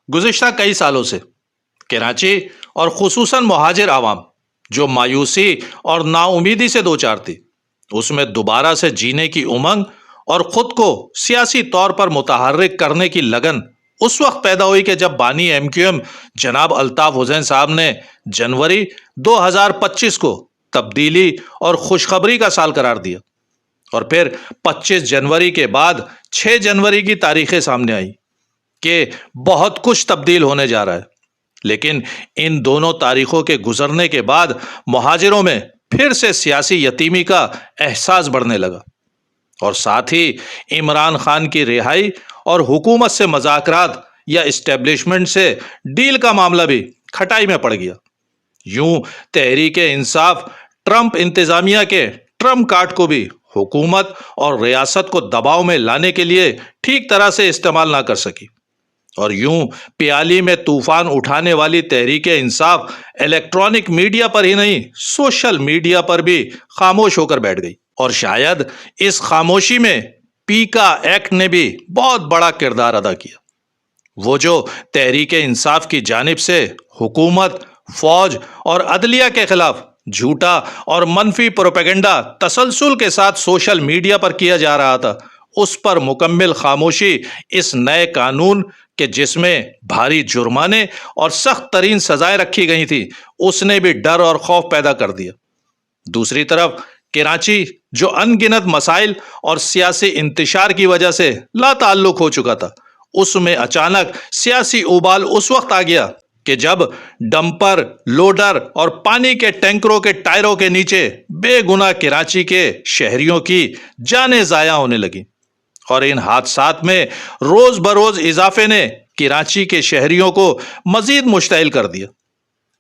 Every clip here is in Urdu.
گزشتہ کئی سالوں سے کراچی اور خصوصاً مہاجر عوام جو مایوسی اور نا امیدی سے دوچار تھی، اس میں دوبارہ سے جینے کی امنگ اور خود کو سیاسی طور پر متحرک کرنے کی لگن اس وقت پیدا ہوئی کہ جب بانی ایم کیو ایم جناب الطاف حسین صاحب نے جنوری 2025 کو تبدیلی اور خوشخبری کا سال قرار دیا، اور پھر 25 جنوری کے بعد 6 جنوری کی تاریخیں سامنے آئی کہ بہت کچھ تبدیل ہونے جا رہا ہے۔ لیکن ان دونوں تاریخوں کے گزرنے کے بعد مہاجروں میں پھر سے سیاسی یتیمی کا احساس بڑھنے لگا، اور ساتھ ہی عمران خان کی رہائی اور حکومت سے مذاکرات یا اسٹیبلشمنٹ سے ڈیل کا معاملہ بھی کھٹائی میں پڑ گیا۔ یوں تحریک انصاف ٹرمپ انتظامیہ کے ٹرمپ کارڈ کو بھی حکومت اور ریاست کو دباؤ میں لانے کے لیے ٹھیک طرح سے استعمال نہ کر سکی، اور یوں پیالی میں طوفان اٹھانے والی تحریک انصاف الیکٹرانک میڈیا پر ہی نہیں، سوشل میڈیا پر بھی خاموش ہو کر بیٹھ گئی۔ اور شاید اس خاموشی میں پیکا ایکٹ نے بھی بہت بڑا کردار ادا کیا۔ وہ جو تحریک انصاف کی جانب سے حکومت، فوج اور عدلیہ کے خلاف جھوٹا اور منفی پروپیگنڈا تسلسل کے ساتھ سوشل میڈیا پر کیا جا رہا تھا، اس پر مکمل خاموشی اس نئے قانون کہ جس میں بھاری جرمانے اور سخت ترین سزائیں رکھی گئی تھی، اس نے بھی ڈر اور خوف پیدا کر دیا۔ دوسری طرف کراچی جو ان گنت مسائل اور سیاسی انتشار کی وجہ سے لا تعلق ہو چکا تھا، اس میں اچانک سیاسی ابال اس وقت آ گیا کہ جب ڈمپر، لوڈر اور پانی کے ٹینکروں کے ٹائروں کے نیچے بے گناہ کراچی کے شہریوں کی جانیں ضائع ہونے لگیں، اور ان حادثات میں روز بروز اضافے نے کراچی کے شہریوں کو مزید مشتعل کر دیا۔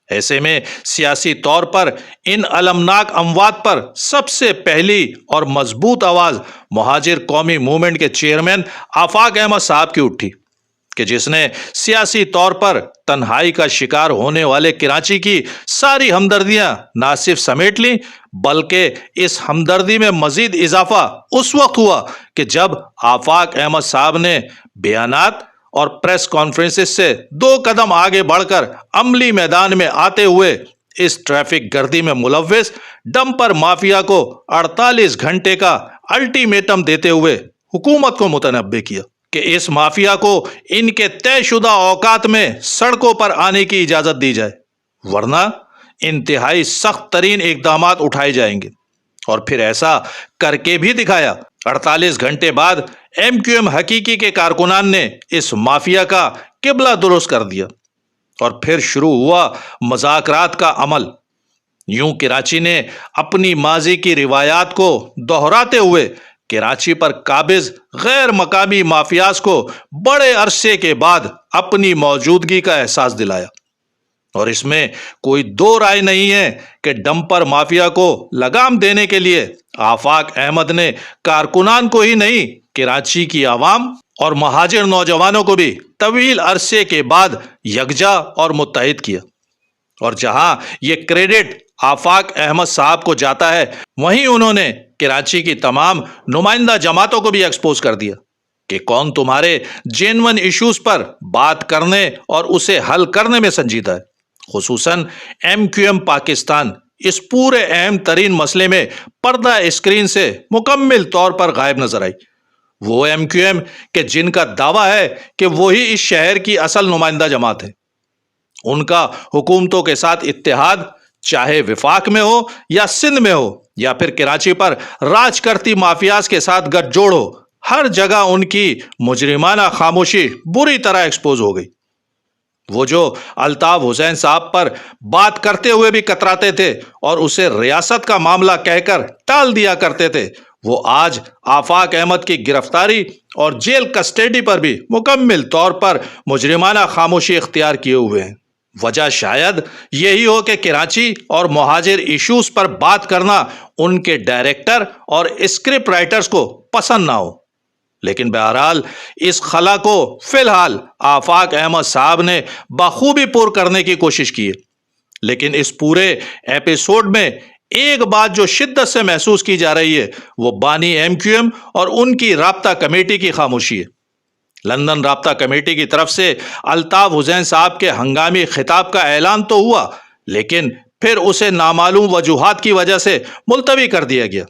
ایسے میں سیاسی طور پر ان المناک اموات پر سب سے پہلی اور مضبوط آواز مہاجر قومی موومنٹ کے چیئرمین آفاق احمد صاحب کی اٹھی، کہ جس نے سیاسی طور پر تنہائی کا شکار ہونے والے کراچی کی ساری ہمدردیاں نہ صرف سمیٹ لیں، بلکہ اس ہمدردی میں مزید اضافہ اس وقت ہوا کہ جب آفاق احمد صاحب نے بیانات اور پریس کانفرنسز سے 2 قدم آگے بڑھ کر عملی میدان میں آتے ہوئے اس ٹریفک گردی میں ملوث ڈمپر مافیا کو 48 گھنٹے کا الٹیمیٹم دیتے ہوئے حکومت کو متنبہ کیا کہ اس مافیا کو ان کے طے شدہ اوقات میں سڑکوں پر آنے کی اجازت دی جائے، ورنہ انتہائی سخت ترین اقدامات اٹھائے جائیں گے۔ اور پھر ایسا کر کے بھی دکھایا۔ 48 گھنٹے بعد ایم کیو ایم حقیقی کے کارکنان نے اس مافیا کا قبلہ درست کر دیا، اور پھر شروع ہوا مذاکرات کا عمل۔ یوں کراچی نے اپنی ماضی کی روایات کو دہراتے ہوئے کراچی پر قابض غیر مقامی مافیاز کو بڑے عرصے کے بعد اپنی موجودگی کا احساس دلایا۔ اور اس میں کوئی 2 رائے نہیں ہے کہ ڈمپر مافیا کو لگام دینے کے لیے آفاق احمد نے کارکنان کو ہی نہیں، کراچی کی عوام اور مہاجر نوجوانوں کو بھی طویل عرصے کے بعد یکجا اور متحد کیا۔ اور جہاں یہ کریڈٹ آفاق احمد صاحب کو جاتا ہے، وہیں انہوں نے کراچی کی تمام نمائندہ جماعتوں کو بھی ایکسپوز کر دیا کہ کون تمہارے جینون ایشوز پر بات کرنے اور اسے حل کرنے میں سنجیدہ ہے۔ خصوصاً ایم کیو ایم پاکستان اس پورے اہم ترین مسئلے میں پردہ اسکرین سے مکمل طور پر غائب نظر آئی۔ وہ ایم کیو ایم کہ جن کا دعویٰ ہے کہ وہی اس شہر کی اصل نمائندہ جماعت ہے، ان کا حکومتوں کے ساتھ اتحاد، چاہے وفاق میں ہو یا سندھ میں ہو یا پھر کراچی پر راج کرتی مافیاز کے ساتھ گٹھ جوڑ ہو، ہر جگہ ان کی مجرمانہ خاموشی بری طرح ایکسپوز ہو گئی۔ وہ جو الطاف حسین صاحب پر بات کرتے ہوئے بھی کتراتے تھے اور اسے ریاست کا معاملہ کہہ کر ٹال دیا کرتے تھے، وہ آج آفاق احمد کی گرفتاری اور جیل کسٹڈی پر بھی مکمل طور پر مجرمانہ خاموشی اختیار کیے ہوئے ہیں۔ وجہ شاید یہی ہو کہ کراچی اور مہاجر ایشوز پر بات کرنا ان کے ڈائریکٹر اور اسکرپٹ رائٹرز کو پسند نہ ہو، لیکن بہرحال اس خلا کو فی الحال آفاق احمد صاحب نے بخوبی پور کرنے کی کوشش کی ہے۔ لیکن اس پورے ایپیسوڈ میں ایک بات جو شدت سے محسوس کی جا رہی ہے، وہ بانی ایم کیو ایم اور ان کی رابطہ کمیٹی کی خاموشی ہے۔ لندن رابطہ کمیٹی کی طرف سے الطاف حسین صاحب کے ہنگامی خطاب کا اعلان تو ہوا، لیکن پھر اسے نامعلوم وجوہات کی وجہ سے ملتوی کر دیا گیا۔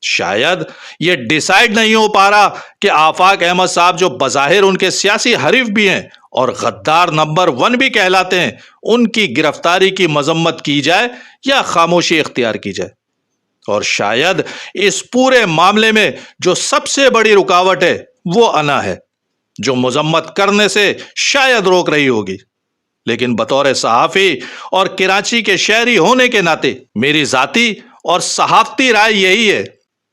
شاید یہ ڈیسائیڈ نہیں ہو پا رہا کہ آفاق احمد صاحب جو بظاہر ان کے سیاسی حریف بھی ہیں اور غدار نمبر 1 بھی کہلاتے ہیں، ان کی گرفتاری کی مذمت کی جائے یا خاموشی اختیار کی جائے۔ اور شاید اس پورے معاملے میں جو سب سے بڑی رکاوٹ ہے وہ انا ہے، جو مذمت کرنے سے شاید روک رہی ہوگی۔ لیکن بطور صحافی اور کراچی کے شہری ہونے کے ناطے میری ذاتی اور صحافتی رائے یہی ہے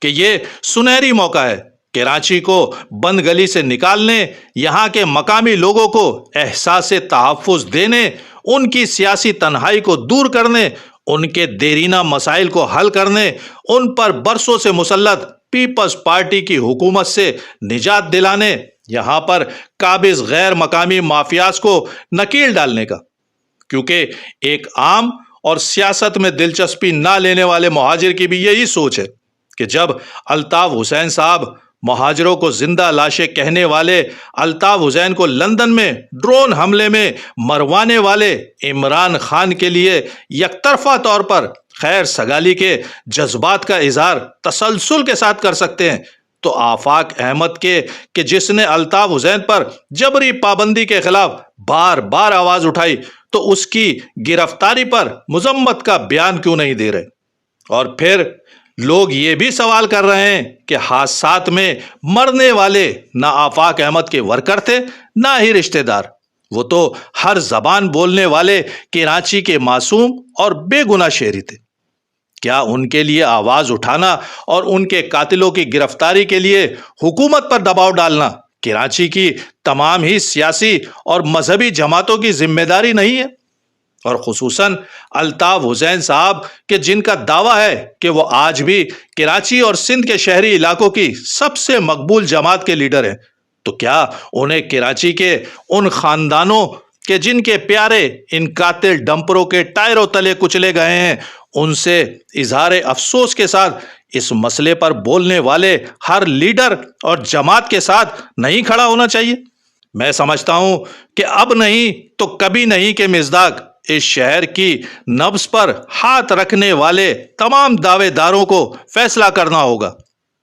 کہ یہ سنہری موقع ہے کراچی کو بند گلی سے نکالنے، یہاں کے مقامی لوگوں کو احساس تحفظ دینے، ان کی سیاسی تنہائی کو دور کرنے، ان کے دیرینہ مسائل کو حل کرنے، ان پر برسوں سے مسلط پیپلز پارٹی کی حکومت سے نجات دلانے، یہاں پر قابض غیر مقامی مافیاز کو نکیل ڈالنے کا۔ کیونکہ ایک عام اور سیاست میں دلچسپی نہ لینے والے مہاجر کی بھی یہی سوچ ہے کہ جب الطاف حسین صاحب، مہاجروں کو زندہ لاشیں کہنے والے الطاف حسین کو لندن میں ڈرون حملے میں مروانے والے عمران خان کے لیے یک طرفہ طور پر خیر سگالی کے جذبات کا اظہار تسلسل کے ساتھ کر سکتے ہیں، تو آفاق احمد کے کہ جس نے الطاف حسین پر جبری پابندی کے خلاف بار بار آواز اٹھائی، تو اس کی گرفتاری پر مذمت کا بیان کیوں نہیں دے رہے؟ اور پھر لوگ یہ بھی سوال کر رہے ہیں کہ حادثات میں مرنے والے نہ آفاق احمد کے ورکر تھے نہ ہی رشتہ دار، وہ تو ہر زبان بولنے والے کراچی کے معصوم اور بے گناہ شہری تھے۔ کیا ان کے لیے آواز اٹھانا اور ان کے قاتلوں کی گرفتاری کے لیے حکومت پر دباؤ ڈالنا کراچی کی تمام ہی سیاسی اور مذہبی جماعتوں کی ذمہ داری نہیں ہے؟ اور خصوصاً الطاف حسین صاحب کہ جن کا دعویٰ ہے کہ وہ آج بھی کراچی اور سندھ کے شہری علاقوں کی سب سے مقبول جماعت کے لیڈر ہیں، تو کیا انہیں کراچی کے ان خاندانوں کہ جن کے پیارے ان قاتل ڈمپروں کے ٹائروں تلے کچلے گئے ہیں، ان سے اظہار افسوس کے ساتھ اس مسئلے پر بولنے والے ہر لیڈر اور جماعت کے ساتھ نہیں کھڑا ہونا چاہیے؟ میں سمجھتا ہوں کہ اب نہیں تو کبھی نہیں کہ مصداق اس شہر کی نبض پر ہاتھ رکھنے والے تمام دعوے داروں کو فیصلہ کرنا ہوگا۔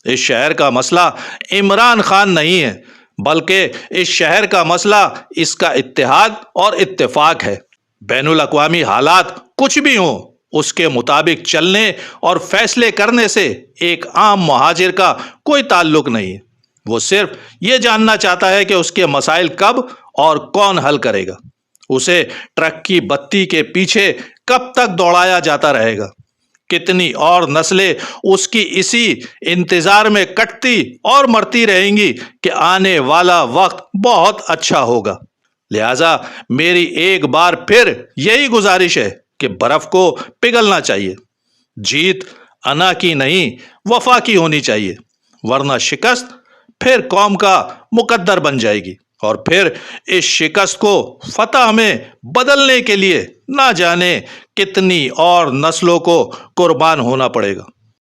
اس شہر کا مسئلہ عمران خان نہیں ہے، بلکہ اس شہر کا مسئلہ اس کا اتحاد اور اتفاق ہے۔ بین الاقوامی حالات کچھ بھی ہوں، اس کے مطابق چلنے اور فیصلے کرنے سے ایک عام مہاجر کا کوئی تعلق نہیں ہے۔ وہ صرف یہ جاننا چاہتا ہے کہ اس کے مسائل کب اور کون حل کرے گا۔ اسے ٹرک کی بتی کے پیچھے کب تک دوڑایا جاتا رہے گا؟ کتنی اور نسلیں اس کی اسی انتظار میں کٹتی اور مرتی رہیں گی کہ آنے والا وقت بہت اچھا ہوگا۔ لہٰذا میری ایک بار پھر یہی گزارش ہے کہ برف کو پگھلنا چاہیے۔ جیت انا کی نہیں، وفا کی ہونی چاہیے، ورنہ شکست پھر قوم کا مقدر بن جائے گی، اور پھر اس شکست کو فتح میں بدلنے کے لیے نہ جانے کتنی اور نسلوں کو قربان ہونا پڑے گا۔